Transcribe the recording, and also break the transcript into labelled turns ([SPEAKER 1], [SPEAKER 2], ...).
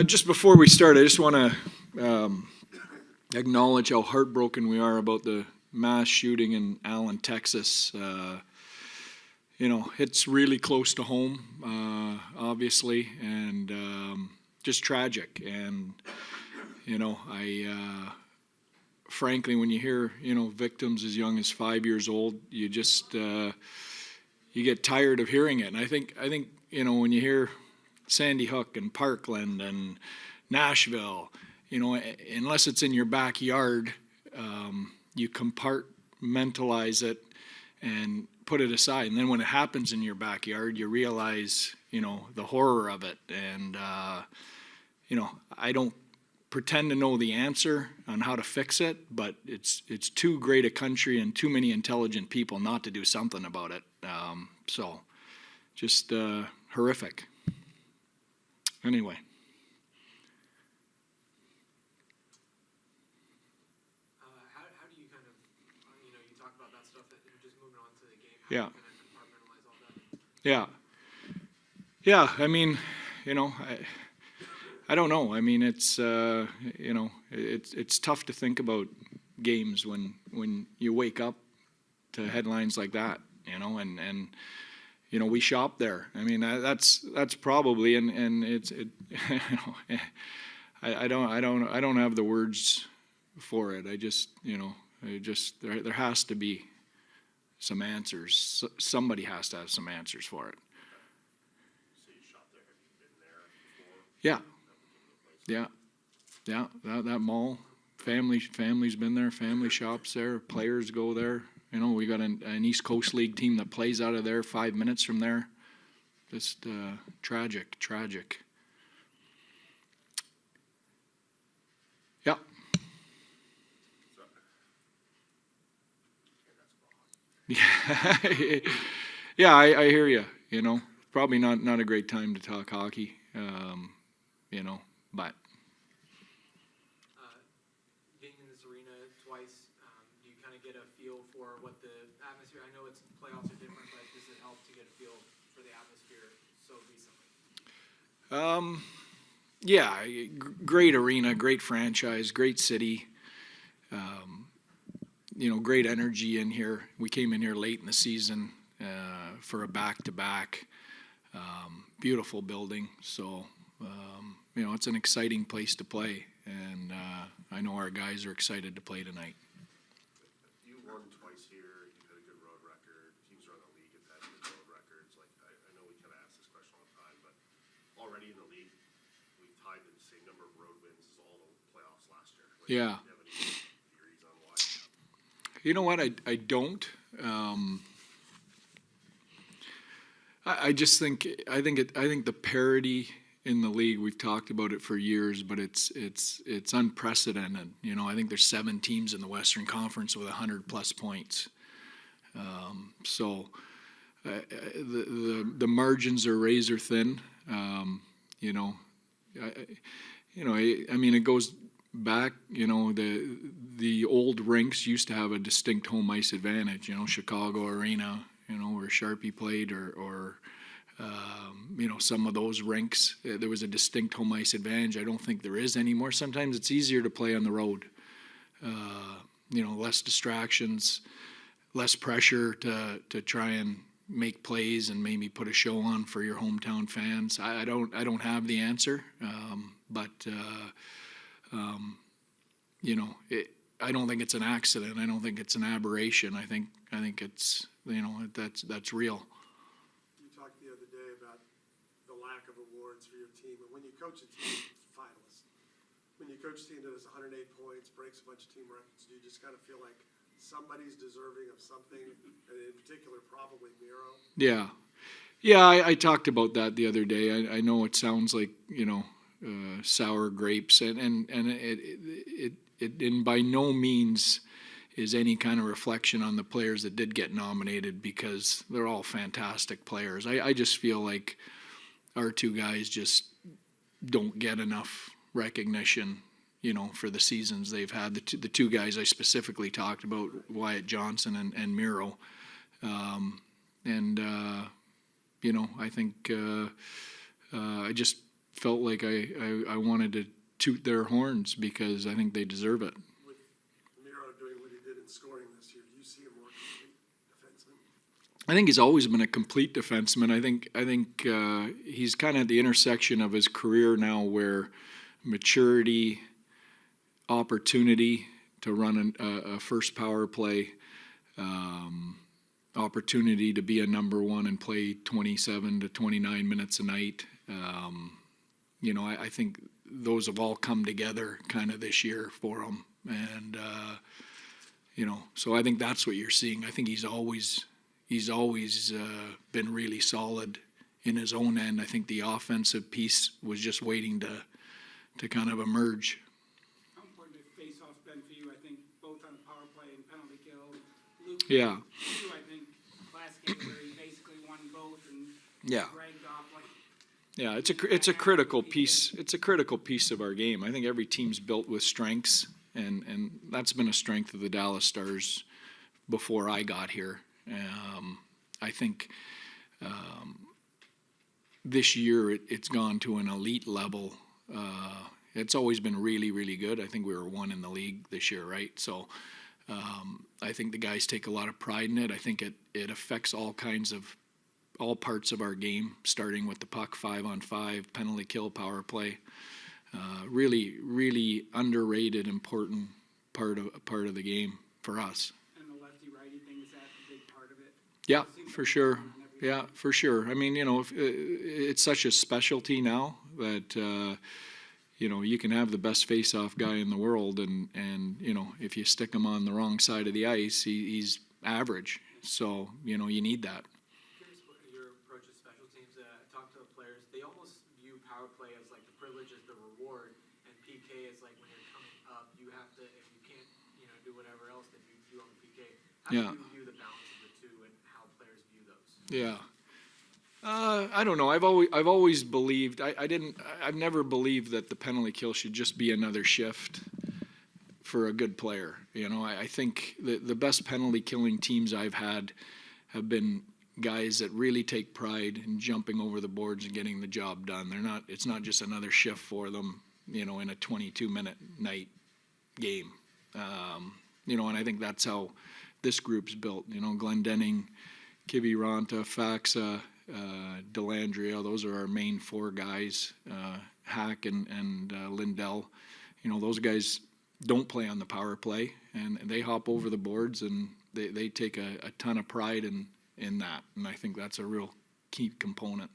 [SPEAKER 1] Just before we start, I just want to acknowledge how heartbroken we are about the mass shooting in Allen, Texas. It's really close to home, obviously, and just tragic. And, frankly, when you hear, victims as young as 5 years old, you just, you get tired of hearing it. And I think, when you hear Sandy Hook and Parkland and Nashville, unless it's in your backyard, you compartmentalize it and put it aside. And then when it happens in your backyard, you realize, the horror of it. And, I don't pretend to know the answer on how to fix it, but it's too great a country and too many intelligent people not to do something about it. So just horrific. Anyway.
[SPEAKER 2] How do you kind of, you talk about that stuff that you're just moving on to the game. How
[SPEAKER 1] Yeah.
[SPEAKER 2] do you kind of compartmentalize all that?
[SPEAKER 1] Yeah. I mean, I don't know. I mean, it's it's tough to think about games when you wake up to headlines like that, and we shop there. I mean, that's probably, and I don't have the words for it. I just, there has to be some answers. Somebody has to have some answers for it.
[SPEAKER 3] So you shop there. Have you been there before?
[SPEAKER 1] Yeah. That mall, family's been there. Family shops there. Players go there. We got an East Coast League team that plays out of there 5 minutes from there. Just tragic. Yeah. Yeah, I hear you. Probably not a great time to talk hockey. But
[SPEAKER 2] Being in this arena twice, do you kind of get a feel for what the atmosphere? I know it's playoffs are different, but does it help to get a feel for the atmosphere so recently?
[SPEAKER 1] Yeah, great arena, great franchise, great city. Great energy in here. We came in here late in the season for a back-to-back. Beautiful building, so it's an exciting place to play, and I know our guys are excited to play tonight.
[SPEAKER 3] You won twice here. You've had a good road record. Teams around the league have had good road records. I know we kind of ask this question all the time, but already in the league, we tied the same number of road wins as all the playoffs last year.
[SPEAKER 1] Yeah.
[SPEAKER 3] Do you have any theories on why?
[SPEAKER 1] You know what? I don't. I just think I think the parity in the league, we've talked about it for years, but it's unprecedented. I think there's 7 teams in the Western Conference with 100+ points. So the margins are razor thin. I mean, it goes back. The old rinks used to have a distinct home ice advantage. Chicago Arena, where Sharpie played, or some of those rinks, there was a distinct home ice advantage. I don't think there is anymore. Sometimes it's easier to play on the road. Less distractions, less pressure to try and make plays and maybe put a show on for your hometown fans. I don't have the answer, but I don't think it's an accident. I don't think it's an aberration. I think it's that's real.
[SPEAKER 4] You talked the other day about the lack of awards for your team, and when you coach a team, it's finalist. When you coach a team that has 108 points, breaks a bunch of team records, do you just kind of feel like somebody's deserving of something, and in particular, probably Miro?
[SPEAKER 1] Yeah, I talked about that the other day. I know it sounds like sour grapes, and it by no means is any kind of reflection on the players that did get nominated, because they're all fantastic players. I just feel like our 2 guys just don't get enough recognition, for the seasons they've had. The two guys I specifically talked about, Wyatt Johnson and Miro. I think I just felt like I wanted to toot their horns because I think they deserve it.
[SPEAKER 4] With Miro doing what he did in scoring this year, do you see a more complete defenseman?
[SPEAKER 1] I think he's always been a complete defenseman. I think he's kind of at the intersection of his career now, where maturity, opportunity to run a first power play, opportunity to be a number one and play 27 to 29 minutes a night. I think those have all come together kind of this year for him, and so I think that's what you're seeing. I think he's always been really solid in his own end. I think the offensive piece was just waiting to kind of emerge.
[SPEAKER 5] How important has face-off been for you? I think both on the power play and penalty kill. Luke,
[SPEAKER 1] Yeah.
[SPEAKER 5] you, I think, last game where he basically won both and
[SPEAKER 1] Yeah.
[SPEAKER 5] dragged off like.
[SPEAKER 1] Yeah, it's a critical piece. It's a critical piece of our game. I think every team's built with strengths, and that's been a strength of the Dallas Stars before I got here. I think this year it's gone to an elite level. It's always been really, really good. I think we were one in the league this year, right? So I think the guys take a lot of pride in it. I think it affects all parts of our game, starting with the puck, 5-on-5, penalty kill, power play. Really, really underrated, important part of the game for us.
[SPEAKER 5] And the lefty-righty thing, is that a big part of it?
[SPEAKER 1] Yeah,
[SPEAKER 5] It seems
[SPEAKER 1] for
[SPEAKER 5] like
[SPEAKER 1] sure.
[SPEAKER 5] on every
[SPEAKER 1] Yeah, for sure. I mean, it's such a specialty now that you can have the best face-off guy in the world, and if you stick him on the wrong side of the ice, he's average. So you need that.
[SPEAKER 2] Curious what your approach to special teams. Talk to the players. They almost view power play as like the privilege as the reward, and PK is like when you're coming up, you have to, if you can't, do whatever else that you do on the PK. How
[SPEAKER 1] Yeah.
[SPEAKER 2] do you view the balance of the two and how players view those?
[SPEAKER 1] Yeah. I don't know. I've always believed. I've never believed that the penalty kill should just be another shift for a good player. I think the best penalty killing teams I've had have been guys that really take pride in jumping over the boards and getting the job done. It's not just another shift for them, in a 22-minute night game. And I think that's how this group's built. Glendening, Kiviranta, Faxa, Delandria, those are our main four guys. Hack and Lindell, those guys don't play on the power play, and they hop over the boards, and they take a ton of pride in that, and I think that's a real key component.